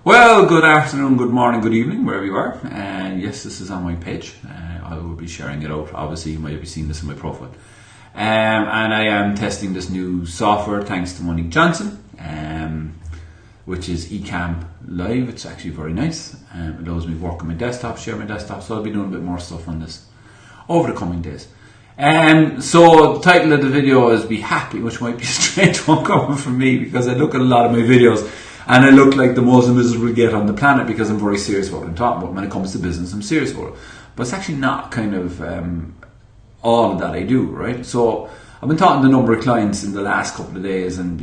Well, good afternoon, good morning, good evening, wherever you are. And yes, this is on my page. I will be sharing it out. Obviously, you might have seen this in my profile. And I am testing this new software thanks to Monique Johnson, which is Ecamm Live. It's actually very nice. It allows me to work on my desktop, share my desktop. So I'll be doing a bit more stuff on this over the coming days. So the title of the video is Be Happy, which might be a strange one coming from me because I look at a lot of my videos and I look like the most miserable git on the planet because I'm very serious about what I'm talking about. When it comes to business, I'm serious about it. But it's actually not kind of all that I do, right? So I've been talking to a number of clients in the last couple of days, and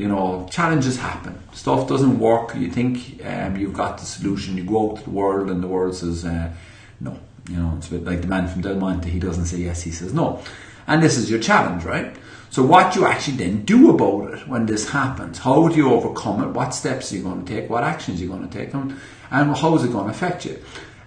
challenges happen. Stuff doesn't work. You think you've got the solution. You go out to the world, and the world says no. It's a bit like the man from Del Monte. He doesn't say yes, he says no. And this is your challenge, right? So what do you actually then do about it when this happens? How do you overcome it? What steps are you going to take? What actions are you going to take? And how is it going to affect you?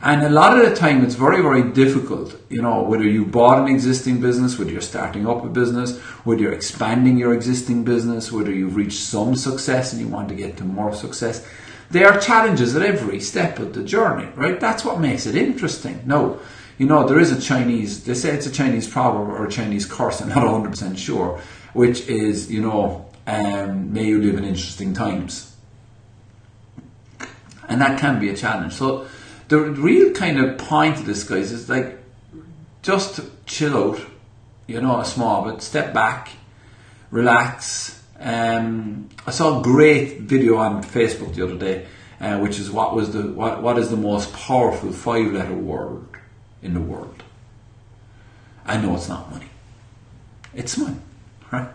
And a lot of the time it's very, very difficult, whether you bought an existing business, whether you're starting up a business, whether you're expanding your existing business, whether you've reached some success and you want to get to more success. There are challenges at every step of the journey, right? That's what makes it interesting. Now, there is they say it's a Chinese proverb or a Chinese curse, I'm not 100% sure, which is, may you live in interesting times. And that can be a challenge. So the real kind of point of this, guys, is like, just chill out, a small bit, step back, relax. I saw a great video on Facebook the other day, which is what is the most powerful 5-letter word in the world. I know it's not money. It's money, right?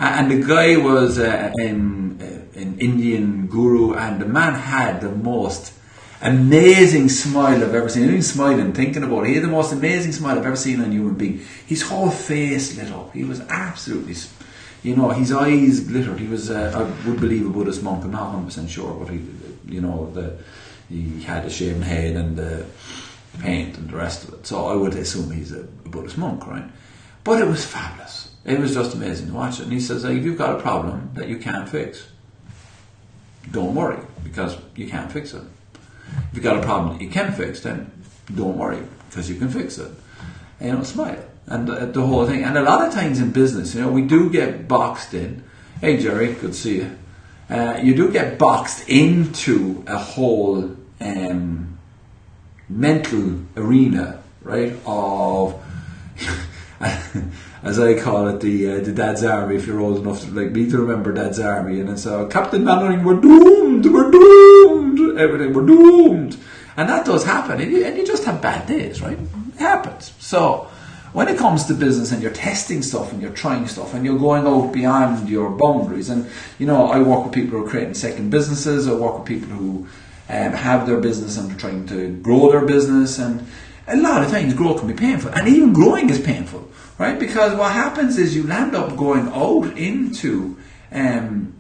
And the guy was an Indian guru, and the man had the most amazing smile I've ever seen. Even smiling, thinking about it, he had the most amazing smile I've ever seen on a human being. His whole face lit up. He was absolutely, his eyes glittered. He was, I would believe, a Buddhist monk. I'm not 100% sure, but he had a shaven head and the paint and the rest of it. So I would assume he's a Buddhist monk, right? But it was fabulous. It was just amazing to watch it. And he says, if you've got a problem that you can't fix, don't worry, because you can't fix it. If you've got a problem that you can fix, then don't worry, because you can fix it. And smile. And the whole thing. And a lot of times in business, we do get boxed in. Hey Jerry, good to see you. You do get boxed into a whole mental arena, right, of as I call it, the Dad's Army, if you're old enough like me to remember Dad's Army. And it's Captain Mannering, we're doomed, everything, we're doomed. And that does happen, and you just have bad days, right? It happens. So when it comes to business and you're testing stuff and you're trying stuff and you're going out beyond your boundaries, and I work with people who are creating second businesses. I work with people who have their business and are trying to grow their business, and a lot of times growth can be painful, and even growing is painful, right? Because what happens is you land up going out into the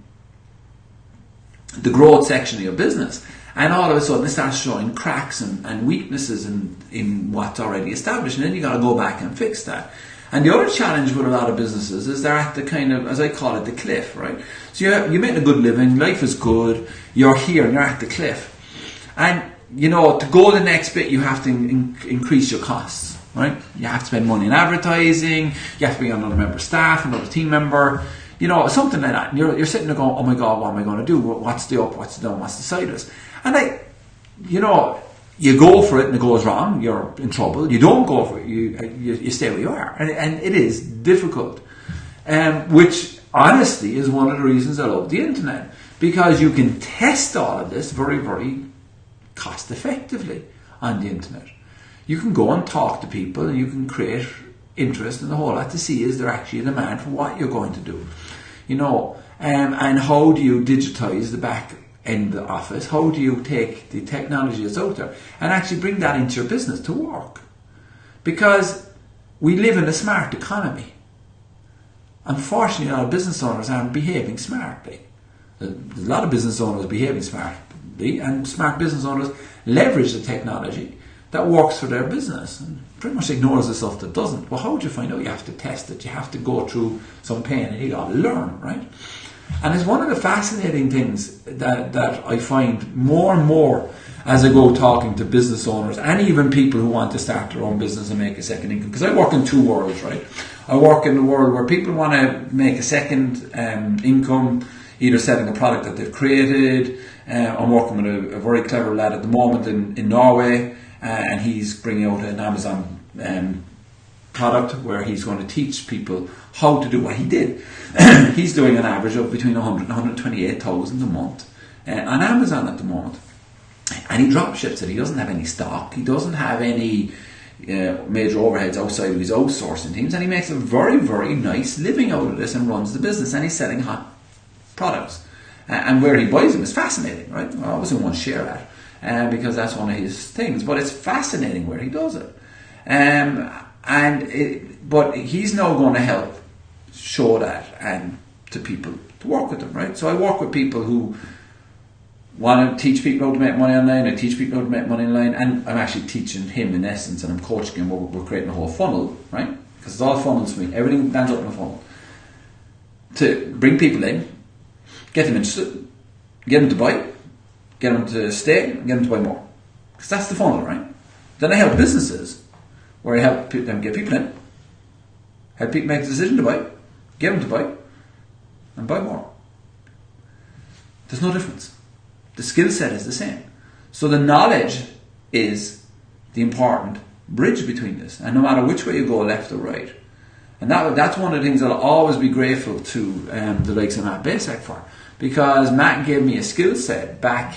growth section of your business, and all of a sudden it starts showing cracks and weaknesses in what's already established, and then you got to go back and fix that. And the other challenge with a lot of businesses is they're at the kind of, as I call it, the cliff, right? So you're making a good living, life is good, you're here and you're at the cliff. And, to go the next bit, you have to increase your costs, right? You have to spend money in advertising, you have to bring on another member of staff, another team member, something like that. And you're sitting there going, oh my God, what am I going to do? What's the up, what's the down, what's the sideways? And you go for it and it goes wrong, you're in trouble. You don't go for it, you stay where you are. And it is difficult. Which, honestly, is one of the reasons I love the internet. Because you can test all of this very, very cost effectively on the internet. You can go and talk to people and you can create interest in the whole lot to see is there actually a demand for what you're going to do. And how do you digitize the back end of the office? How do you take the technology that's out there and actually bring that into your business to work? Because we live in a smart economy. Unfortunately, a lot of business owners aren't behaving smartly. There's a lot of business owners behaving smartly, and smart business owners leverage the technology that works for their business and pretty much ignores the stuff that doesn't. Well, how do you find out? You have to test it. You have to go through some pain and you got to learn, right? And it's one of the fascinating things that I find more and more as I go talking to business owners and even people who want to start their own business and make a second income. Because I work in two worlds, right? I work in the world where people want to make a second income, either selling a product that they've created. I'm working with a very clever lad at the moment in Norway, and he's bringing out an Amazon product where he's going to teach people how to do what he did. He's doing an average of between 100 and 128,000 a month on Amazon at the moment. And he drop ships it. He doesn't have any stock. He doesn't have any major overheads outside of his outsourcing teams, and he makes a very, very nice living out of this and runs the business, and he's selling hot products. And where he buys them is fascinating, right? I obviously won't share that because that's one of his things, but it's fascinating where he does it. But he's now going to help show that and to people to work with them, right? So I work with people who want to teach people how to make money online. I teach people how to make money online, and I'm actually teaching him in essence, and I'm coaching him. We're creating a whole funnel, right? Because it's all funnels for me. Everything lands up in a funnel to bring people in, get them interested, get them to buy, get them to stay, get them to buy more. Because that's the funnel, right? Then I help businesses where I help them get people in, help people make the decision to buy, get them to buy, and buy more. There's no difference. The skill set is the same. So the knowledge is the important bridge between this. And no matter which way you go, left or right. And that's one of the things I'll always be grateful to the likes of Matt Basek for. Because Matt gave me a skill set back,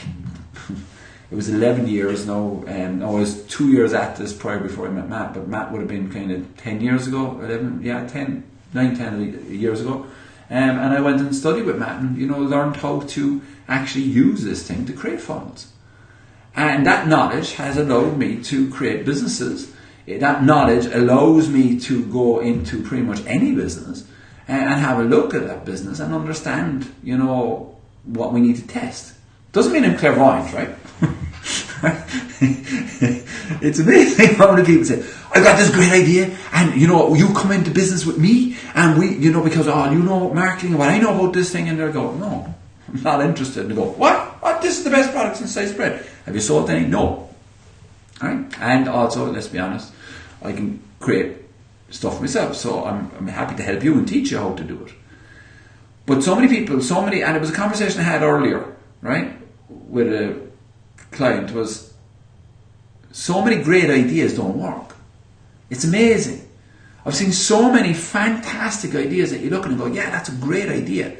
it was 11 years now, I was 2 years at this prior before I met Matt, but Matt would have been kind of 10 years ago, 10 years ago. And I went and studied with Matt and, learned how to actually use this thing to create funnels. And that knowledge has allowed me to create businesses. That knowledge allows me to go into pretty much any business and have a look at that business and understand, what we need to test. Doesn't mean I'm clairvoyant, right? It's amazing how many people say, I got this great idea, and you come into business with me, and we, because marketing, what I know about this thing, and they'll go, no, I'm not interested. And they go, what? This is the best product since sliced bread. Have you sold any? No. Right? And also, let's be honest, I can create stuff myself, so I'm happy to help you and teach you how to do it. But so many people, and it was a conversation I had earlier, right, with a client, was so many great ideas don't work. It's amazing. I've seen so many fantastic ideas that you look at and go, yeah, that's a great idea,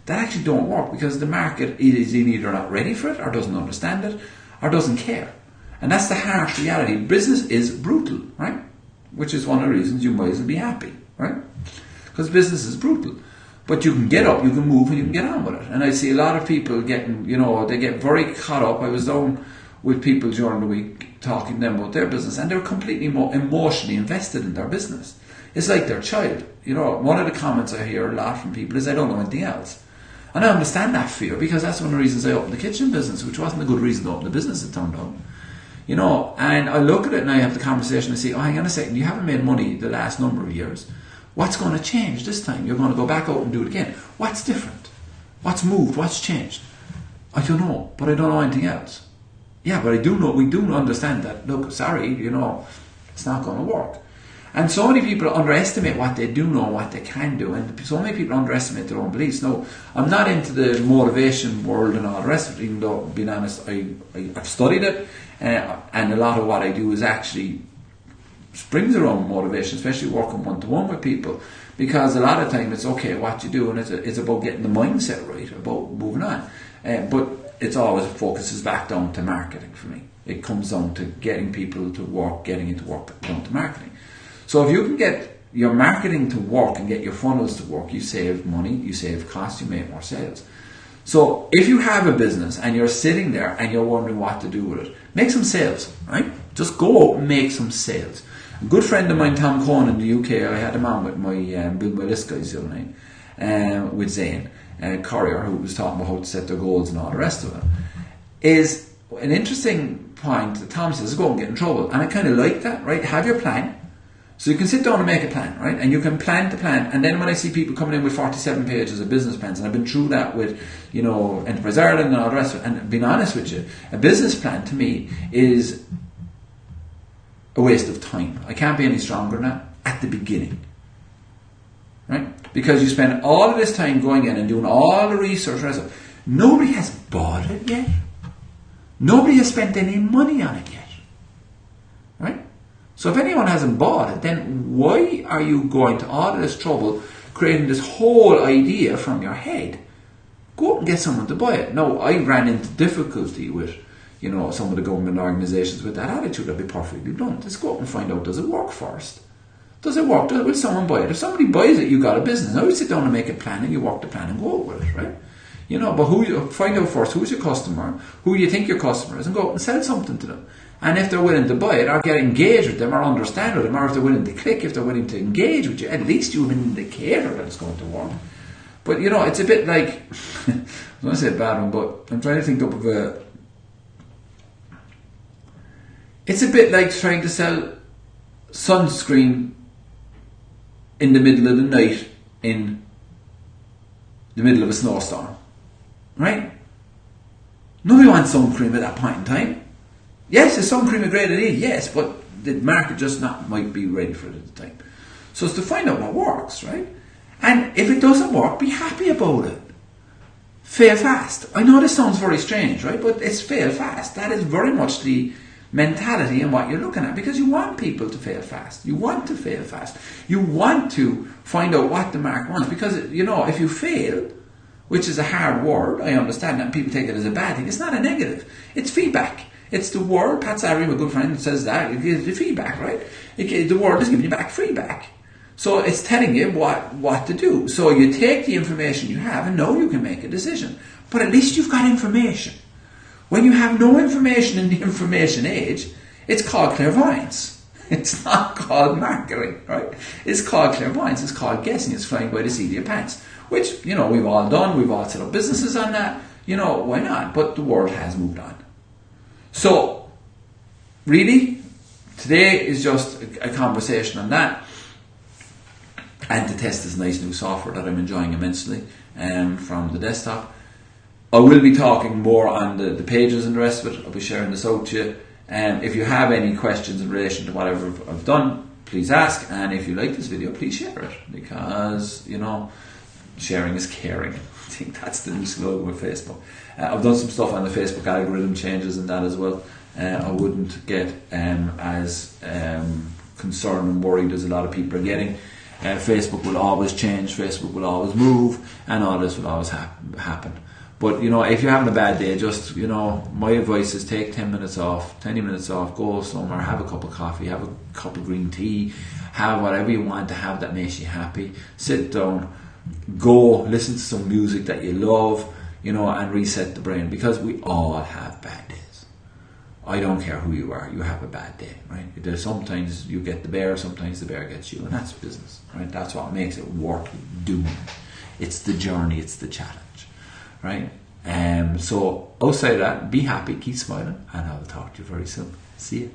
that actually don't work because the market is either not ready for it or doesn't understand it or doesn't care. And that's the harsh reality. Business is brutal, right? Which is one of the reasons you might as well be happy, right? Because business is brutal. But you can get up, you can move, and you can get on with it. And I see a lot of people getting, they get very caught up. I was down with people during the week talking to them about their business, and they're completely emotionally invested in their business. It's like their child. One of the comments I hear a lot from people is, I don't know anything else. And I understand that fear, because that's one of the reasons I opened the kitchen business, which wasn't a good reason to open the business, it turned out. And I look at it and I have the conversation and say, hang on a second, you haven't made money the last number of years. What's going to change this time? You're going to go back out and do it again. What's different? What's moved? What's changed? I don't know, but I don't know anything else. Yeah, but I do know, we do understand that, look, sorry, it's not going to work. And so many people underestimate what they do know, what they can do, and so many people underestimate their own beliefs. No, I'm not into the motivation world and all the rest of it, even though, being honest, I've studied it, and a lot of what I do is actually springs around motivation, especially working one-to-one with people, because a lot of time it's okay what you do, and it's about getting the mindset right, about moving on. But it's always focuses back down to marketing for me. It comes down to getting people to work, getting it to work down to marketing. So if you can get your marketing to work and get your funnels to work, you save money, you save costs, you make more sales. So if you have a business and you're sitting there and you're wondering what to do with it, make some sales, right? Just go out and make some sales. A good friend of mine, Tom Cohn in the UK, I had him on with my Build My List guys the other night, with Zane Courier, who was talking about how to set their goals and all the rest of it. Is an interesting point that Tom says, go and get in trouble. And I kind of like that, right? Have your plan. So you can sit down and make a plan, right? And you can plan the plan. And then when I see people coming in with 47 pages of business plans, and I've been through that with, Enterprise Ireland and all the rest of it, and being honest with you, a business plan to me is a waste of time. I can't be any stronger than that at the beginning, right? Because you spend all of this time going in and doing all the research. Nobody has bought it yet. Nobody has spent any money on it yet, right? So if anyone hasn't bought it, then why are you going to all of this trouble creating this whole idea from your head? Go out and get someone to buy it. Now, I ran into difficulty with, some of the government organisations with that attitude. I'd be perfectly blunt. Let's go out and find out, does it work first? Does it work? Will someone buy it? If somebody buys it, you got a business. Now you sit down and make a plan and you work the plan and go out with it, right? But find out first who's your customer, who you think your customer is, and go out and sell something to them. And if they're willing to buy it, or get engaged with them, or understand with them, or if they're willing to click, if they're willing to engage with you, at least you have an indicator that it's going to work. But it's a bit like, I was going to say a bad one, but I'm trying to think up of a. It's a bit like trying to sell sunscreen in the middle of the night in the middle of a snowstorm, right? Nobody wants sun cream at that point in time. Yes, is sun cream a great idea? Yes, but the market just might be ready for it at the time. So it's to find out what works, right? And if it doesn't work, be happy about it. Fail fast. I know this sounds very strange, right? But it's fail fast. That is very much the mentality and what you're looking at, because you want people to fail fast. You want to fail fast. You want to find out what the market wants, because if you fail, which is a hard word, I understand that, and people take it as a bad thing. It's not a negative. It's feedback. It's the word. Pat Sarri, my good friend, says that it gives you feedback, right? The word is giving you back feedback. So it's telling you what to do. So you take the information you have and now you can make a decision. But at least you've got information. When you have no information in the information age, it's called clairvoyance. It's not called marketing, right? It's called clairvoyance. It's called guessing. It's flying by the seat of your pants. Which, we've all done. We've all set up businesses on that. Why not? But the world has moved on. So, really, today is just a conversation on that. And to test this nice new software that I'm enjoying immensely from the desktop. I will be talking more on the pages and the rest of it. I'll be sharing this out to you. If you have any questions in relation to whatever I've done, please ask. And if you like this video, please share it. Because, sharing is caring. I think that's the new slogan with Facebook. I've done some stuff on the Facebook algorithm changes and that as well. I wouldn't get as concerned and worried as a lot of people are getting. Facebook will always change, Facebook will always move, and all this will always happen. But, if you're having a bad day, just, my advice is take 10 minutes off, 20 minutes off, go somewhere, have a cup of coffee, have a cup of green tea, have whatever you want to have that makes you happy. Sit down, go, listen to some music that you love, and reset the brain, because we all have bad days. I don't care who you are, you have a bad day, right? Sometimes you get the bear, sometimes the bear gets you, and that's business, right? That's what makes it worth doing. It's the journey, it's the challenge, right? So outside of that, be happy, keep smiling, and I'll talk to you very soon. See you.